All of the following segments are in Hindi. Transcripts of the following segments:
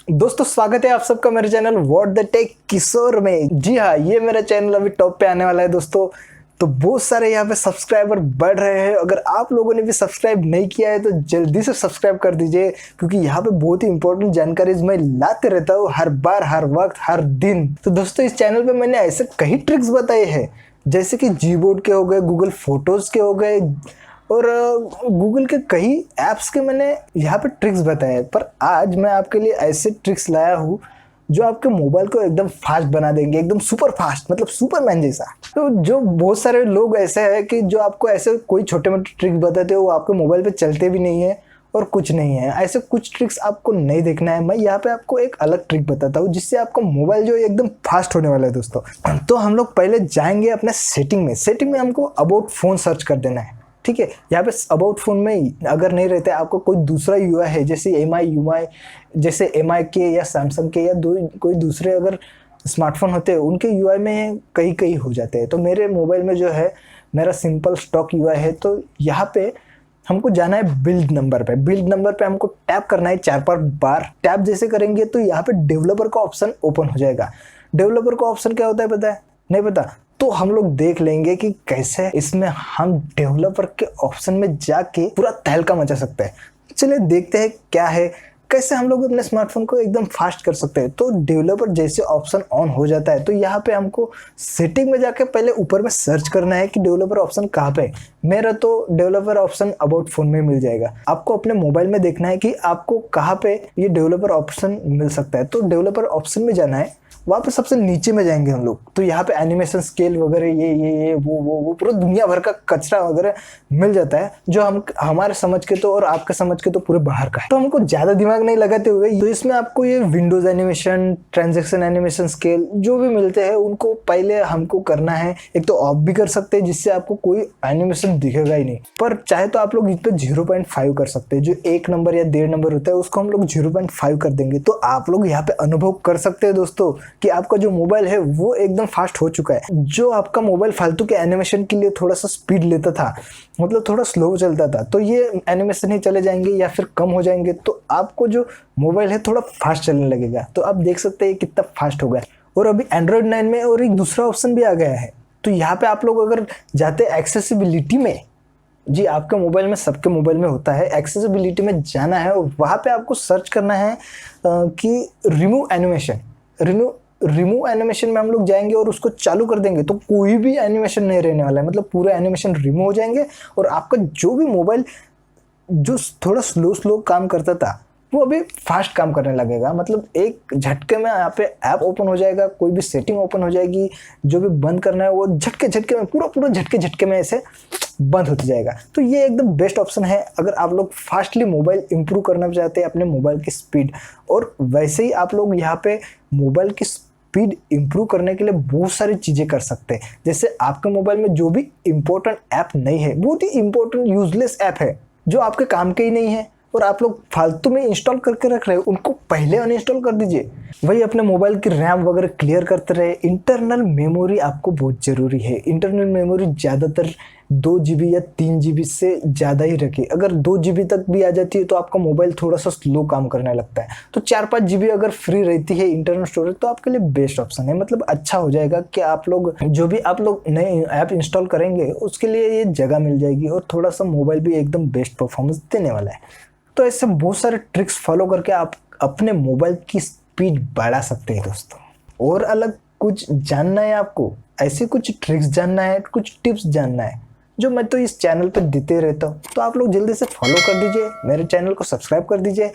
दोस्तों स्वागत है आप सबका मेरे चैनल व्हाट द टेक किशोर में। जी हाँ, ये मेरा चैनल अभी टॉप पे आने वाला है दोस्तों। तो बहुत सारे यहाँ पे सब्सक्राइबर बढ़ रहे हैं। अगर आप लोगों ने भी सब्सक्राइब नहीं किया है तो जल्दी से सब्सक्राइब कर दीजिए, क्योंकि यहाँ पे बहुत ही इंपॉर्टेंट जानकारी मैं लाते रहता हूँ हर बार, हर वक्त, हर दिन। तो दोस्तों इस चैनल पे मैंने ऐसे कई ट्रिक्स बताए हैं, जैसे कि जीबोर्ड के हो गए, गूगल फोटोज के हो गए और गूगल के कई ऐप्स के मैंने यहाँ पे ट्रिक्स बताए हैं। पर आज मैं आपके लिए ऐसे ट्रिक्स लाया हूँ जो आपके मोबाइल को एकदम फास्ट बना देंगे, एकदम सुपर फास्ट, मतलब सुपरमैन जैसा। तो जो बहुत सारे लोग ऐसे हैं कि जो आपको ऐसे कोई छोटे मोटे ट्रिक्स बताते हो, वो आपके मोबाइल पे चलते भी नहीं है और कुछ नहीं है। ऐसे कुछ ट्रिक्स आपको नहीं देखना है। मैं यहाँ पे आपको एक अलग ट्रिक बताता हूँ जिससे आपका मोबाइल जो है एकदम फास्ट होने वाला है दोस्तों। तो हम लोग पहले जाएंगे अपने सेटिंग में। सेटिंग में हमको अबाउट फोन सर्च कर देना है, ठीक है। यहाँ पे अबाउट फोन में अगर नहीं रहता है, आपको कोई दूसरा यूआई है, जैसे एम आई के या सैमसंग के या कोई दूसरे अगर स्मार्टफोन होते हैं, उनके यूआई में कई हो जाते हैं। तो मेरे मोबाइल में जो है मेरा सिंपल स्टॉक यूआई है। तो यहाँ पे हमको जाना है बिल्ड नंबर पे। बिल्ड नंबर पे हमको टैप करना है 4-5 बार। टैप जैसे करेंगे तो यहाँ पे डेवलपर का ऑप्शन ओपन हो जाएगा। डेवलपर का ऑप्शन क्या होता है पता है? नहीं पता? तो हम लोग देख लेंगे कि कैसे इसमें हम डेवलपर के ऑप्शन में जाके पूरा तहलका मचा सकते हैं। चलिए देखते हैं क्या है, कैसे हम लोग अपने स्मार्टफोन को एकदम फास्ट कर सकते हैं। तो डेवलपर जैसे ऑप्शन ऑन हो जाता है तो यहाँ पे हमको सेटिंग में जाके पहले ऊपर में सर्च करना है कि डेवलपर ऑप्शन कहाँ पे है। मेरा तो डेवलपर ऑप्शन अबाउट फोन में मिल जाएगा। आपको अपने मोबाइल में देखना है कि आपको कहाँ पे ये डेवलपर ऑप्शन मिल सकता है। तो डेवलपर ऑप्शन में जाना है, वहाँ पे सबसे नीचे में जाएंगे हम लोग। तो यहाँ पे एनिमेशन स्केल वगैरह ये वो पूरा दुनिया भर का कचरा वगैरह मिल जाता है, जो हम हमारे समझ के तो और आपके समझ के तो पूरे बाहर का है। तो हमको ज़्यादा दिमाग नहीं लगाते हुए तो इसमें आपको ये Windows animation, transaction animation scale जो भी मिलते हैं उनको पहले हमको करना है। एक तो ऑफ भी कर सकते हैं जिससे आपको कोई एनिमेशन दिखेगा ही नहीं, पर चाहे तो आप लोग इस पर 0.5 कर सकते हैं। जो 1 नंबर या 1.5 नंबर होता है उसको हम लोग 0.5 कर देंगे। तो आप लोग यहाँ पे अनुभव कर सकते हैं दोस्तों कि आपका जो मोबाइल है वो एकदम फास्ट हो चुका है। जो आपका मोबाइल फालतू के एनिमेशन के लिए थोड़ा सा स्पीड लेता था, मतलब थोड़ा स्लो चलता था, तो ये एनिमेशन ही चले जाएंगे या फिर कम हो जाएंगे। तो आपको जो मोबाइल है थोड़ा फास्ट चलने लगेगा। तो आप देख सकते हैं कितना फास्ट हो गया। और अभी एंड्रॉयड 9 में और एक दूसरा ऑप्शन भी आ गया है। तो यहाँ पे आप लोग अगर जाते एक्सेसिबिलिटी में, जी आपके मोबाइल में, सबके मोबाइल में होता है, एक्सेसिबिलिटी में जाना है और वहाँ पे आपको सर्च करना है कि रिमूव एनिमेशन। रिमूव एनिमेशन में हम लोग जाएंगे और उसको चालू कर देंगे तो कोई भी एनिमेशन नहीं रहने वाला है, मतलब पूरे एनिमेशन रिमूव हो जाएंगे और आपका जो भी मोबाइल जो थोड़ा स्लो काम करता था वो अभी फास्ट काम करने लगेगा। मतलब एक झटके में यहाँ पे ऐप ओपन हो जाएगा, कोई भी सेटिंग ओपन हो जाएगी, जो भी बंद करना है वो झटके में पूरा झटके में ऐसे बंद होता जाएगा। तो ये एकदम बेस्ट ऑप्शन है अगर आप लोग फास्टली मोबाइल इंप्रूव करना चाहते हैं, अपने मोबाइल की स्पीड। और वैसे ही आप लोग यहाँ पे मोबाइल की स्पीड इंप्रूव करने के लिए बहुत सारी चीज़ें कर सकते हैं। जैसे आपके मोबाइल में जो भी इम्पोर्टेंट ऐप नहीं है, बहुत ही इम्पोर्टेंट यूजलेस ऐप है जो आपके काम के ही नहीं है और आप लोग फालतू में इंस्टॉल करके रख रहे हो, उनको पहले अनइंस्टॉल कर दीजिए। वही अपने मोबाइल की रैम वगैरह क्लियर करते रहे। इंटरनल मेमोरी आपको बहुत ज़रूरी है। इंटरनल मेमोरी ज़्यादातर 2 GB या 3 GB से ज़्यादा ही रखिए। अगर 2 GB तक भी आ जाती है तो आपका मोबाइल थोड़ा सा स्लो काम करने लगता है। तो 4-5 GB अगर फ्री रहती है इंटरनल स्टोरेज तो आपके लिए बेस्ट ऑप्शन है। मतलब अच्छा हो जाएगा कि आप लोग जो भी आप लोग नए ऐप इंस्टॉल करेंगे उसके लिए ये जगह मिल जाएगी और थोड़ा सा मोबाइल भी एकदम बेस्ट परफॉर्मेंस देने वाला है। तो ऐसे बहुत सारे ट्रिक्स फॉलो करके आप अपने मोबाइल की स्पीड बढ़ा सकते हैं दोस्तों। और अलग कुछ जानना है आपको, ऐसे कुछ ट्रिक्स जानना है, कुछ टिप्स जानना है जो मैं तो इस चैनल पर देते रहता हूँ, तो आप लोग जल्दी से फॉलो कर दीजिए, मेरे चैनल को सब्सक्राइब कर दीजिए।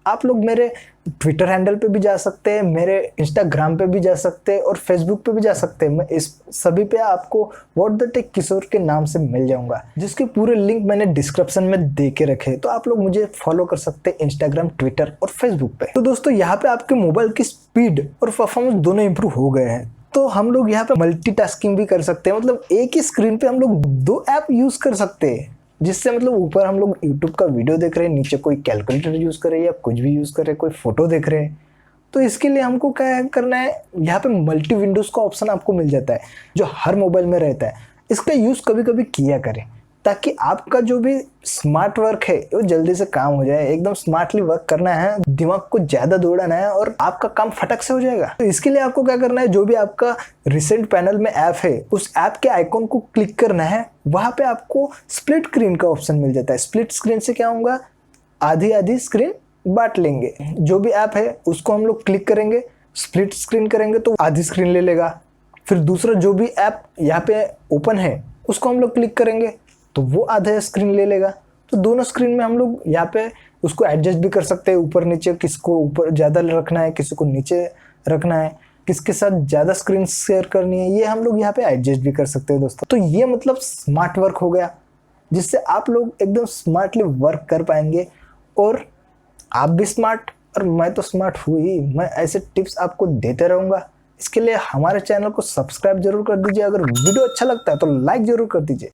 आप लोग मेरे ट्विटर हैंडल पे भी जा सकते हैं, मेरे इंस्टाग्राम पे भी जा सकते हैं और फेसबुक पे भी जा सकते हैं। मैं इस सभी पे आपको व्हाट द टेक किशोर के नाम से मिल जाऊंगा, जिसके पूरे लिंक मैंने डिस्क्रिप्शन में दे के रखे। तो आप लोग मुझे फॉलो कर सकते हैं इंस्टाग्राम, ट्विटर और फेसबुक पे। तो दोस्तों यहाँ पे आपके मोबाइल की स्पीड और परफॉर्मेंस दोनों इंप्रूव हो गए हैं। तो हम लोग यहाँ पे मल्टीटास्किंग भी कर सकते हैं, मतलब एक ही स्क्रीन पे हम लोग 2 ऐप यूज कर सकते हैं। जिससे मतलब ऊपर हम लोग यूट्यूब का वीडियो देख रहे हैं, नीचे कोई कैलकुलेटर यूज कर रहे हैं या कुछ भी यूज कर रहे हैं, कोई फोटो देख रहे हैं। तो इसके लिए हमको क्या करना है, यहाँ पे मल्टी विंडोज का ऑप्शन आपको मिल जाता है जो हर मोबाइल में रहता है। इसका यूज कभी कभी किया करें, ताकि आपका जो भी स्मार्ट वर्क है वो जल्दी से काम हो जाए। एकदम स्मार्टली वर्क करना है, दिमाग को ज्यादा दौड़ाना है और आपका काम फटक से हो जाएगा। तो इसके लिए आपको क्या करना है, जो भी आपका रिसेंट पैनल में ऐप है उस ऐप के आइकॉन को क्लिक करना है। वहां पे आपको स्प्लिट स्क्रीन का ऑप्शन मिल जाता है। स्प्लिट स्क्रीन से क्या होगा, आधी आधी स्क्रीन बांट लेंगे। जो भी ऐप है उसको हम लोग क्लिक करेंगे, स्प्लिट स्क्रीन करेंगे तो आधी स्क्रीन ले लेगा। फिर दूसरा जो भी ऐप यहाँ पे ओपन है उसको हम लोग क्लिक करेंगे तो वो आधा स्क्रीन ले लेगा। तो दोनों स्क्रीन में हम लोग यहाँ पे उसको एडजस्ट भी कर सकते हैं, ऊपर नीचे, किसको ऊपर ज़्यादा रखना है, किसी को नीचे रखना है, किसके साथ ज़्यादा स्क्रीन शेयर करनी है, ये हम लोग यहाँ पे एडजस्ट भी कर सकते हैं दोस्तों। तो ये मतलब स्मार्ट वर्क हो गया, जिससे आप लोग एकदम स्मार्टली वर्क कर पाएंगे। और आप भी स्मार्ट और मैं तो स्मार्ट हूँ ही, मैं ऐसे टिप्स आपको देते रहूँगा। इसके लिए हमारे चैनल को सब्सक्राइब जरूर कर दीजिए। अगर वीडियो अच्छा लगता है तो लाइक जरूर कर दीजिए।